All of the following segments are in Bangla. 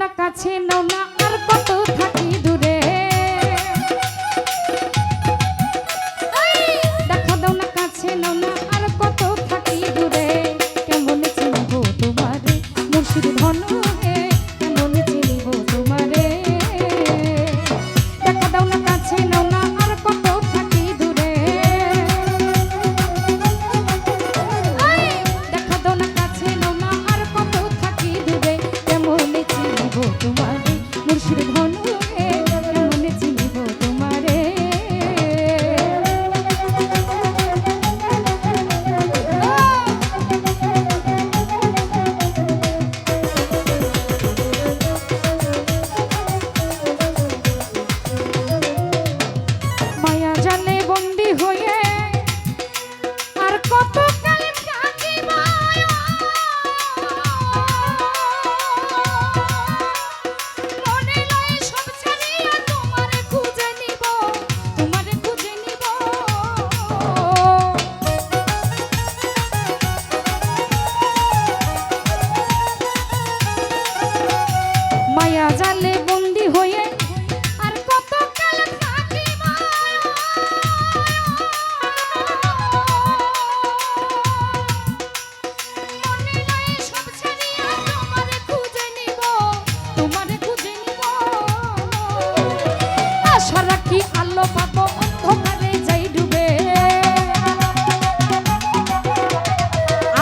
না কাছে নাও না আর কত থাকি দূরে দেখা দাও না কাছে নাও না আর কত থাকি দূরে কেমন চিনব তোমারে মুর্শিদ ধন হে কেমন চিনব তোমারে দেখা দাও না কাছে নাও না আর কত থাকি দূরে দেখা দাও না কাছে নাও না আর কত থাকি দূরে কেমন চিনব তোমারে মুর্শিদ ধন হে কেমন চিনব তোমারে মায়া জালে বন্দি হয়ে আর কত কাল থাকিব মনে লয় সব ছাড়িয়া তোমারে খুঁজে নিব তোমারে খুঁজে নিব মায়া জালে বন্দি হয়ে আর কত কাল থাকিব মনে লয় সব ছাড়িয়া তোমারে খুঁজে নিব তোমারে খুঁজে নিব আশা রাখি আলো পাবো অন্ধকারে যাই ডুবে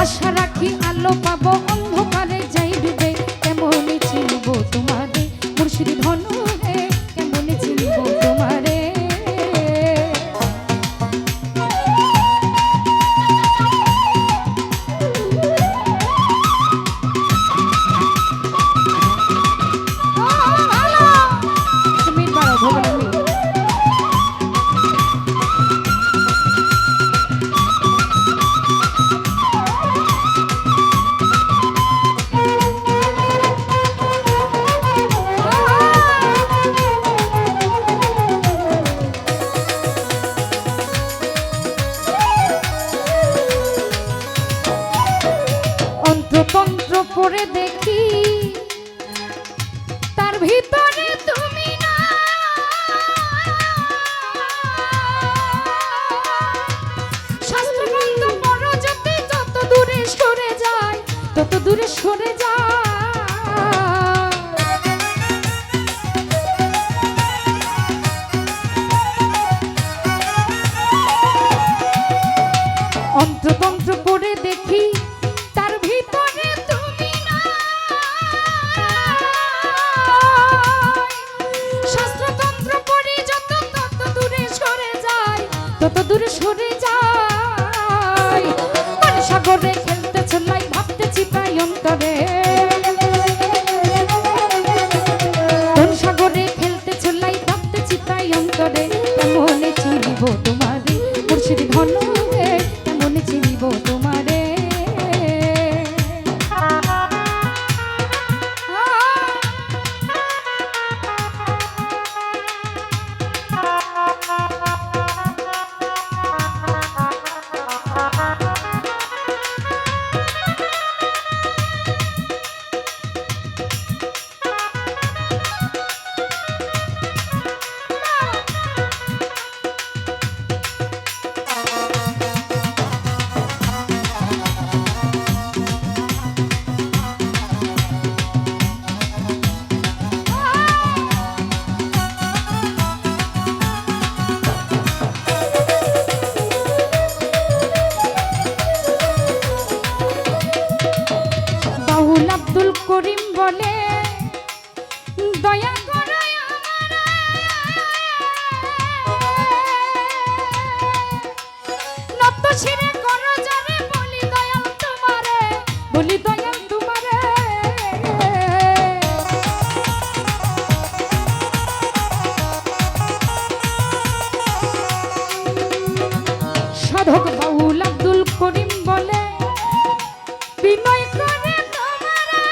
আশা রাখি আলো পাবো অন্ধকারে যাই ডুবে কেমন চিনব তোমারে মুর্শিদ ধন হে কেমন চিনব তোমারে তুমি পারো ভগবান অন্ততন্ত্র করে দেখি তার ভিতরে তুমি না শাস্ত্রগ্রন্থ পড়ো যত দূরে সরে যায় তত দূরে সরে যায় অন্ততন্ত্র করে দেখি তার ভিতরে তুমি না শাস্ত্রতন্ত্র পড়ি যত তত দূরে সরে যায় তত দূরে সরে যায় মন সাগরে খেলতে চলাই ভাবতেছি তাই অন্তরে মন সাগরে খেলতে চলাই ভাবতেছি তাই অন্তরে কেমন চিনিব তোমারে মুর্শিদ ধন হে কেমন চিনিব তোমারে বাউল আব্দুল করিম বলে দয়া করে আমারে নত শিরে করো যারে বলি দয়াল তোমারে বলি দয়াল তোমারে সাধক বাউল আব্দুল করিম বলে বিনয় করে তোমারে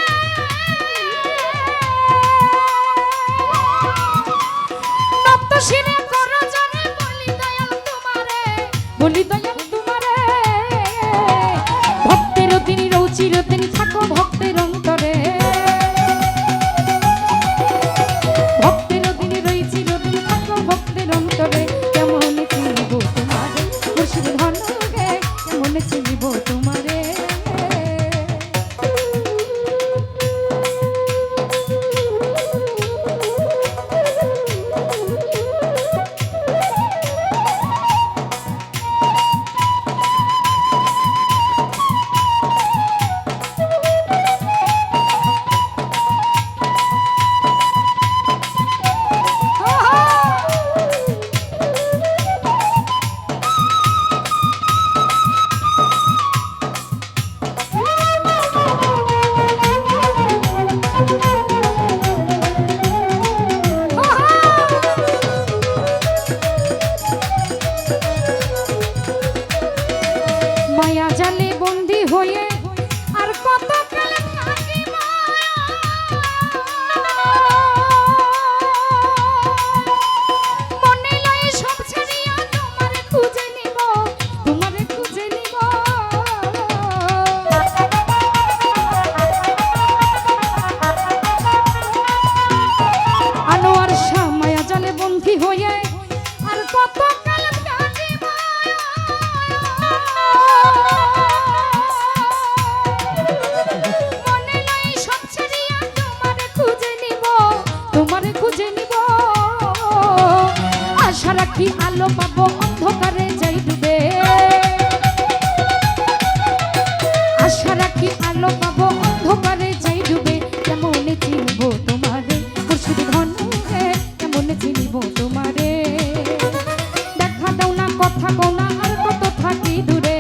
নত শিরে করো যারে বলি দয়াল তোমারে বলি দয়াল তোমারে ভক্তের দিন চিরদিন থাকো ভক্তের অন্তরে আশা রাখি আলো পাবো অন্ধকারে যাই ডুবে আশা রাখি আলো পাবো অন্ধকারে যাই ডুবে কেমনে চিনব তোমারে মুর্শিদ ধন হে কেমনে চিনব তোমারে দেখা দাও না কথা কও না আর কত থাকি দূরে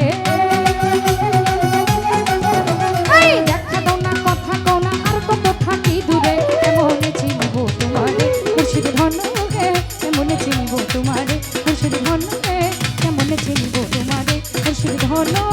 এই দেখা দাও না কথা কও না আর কত থাকি দূরে কেমনে চিনব তোমারে মুর্শিদ ধন হে কেমনে চিনব তোমারে মুর্শিদ ধন হে কেমনে চিনব তোমারে মুর্শিদ ধন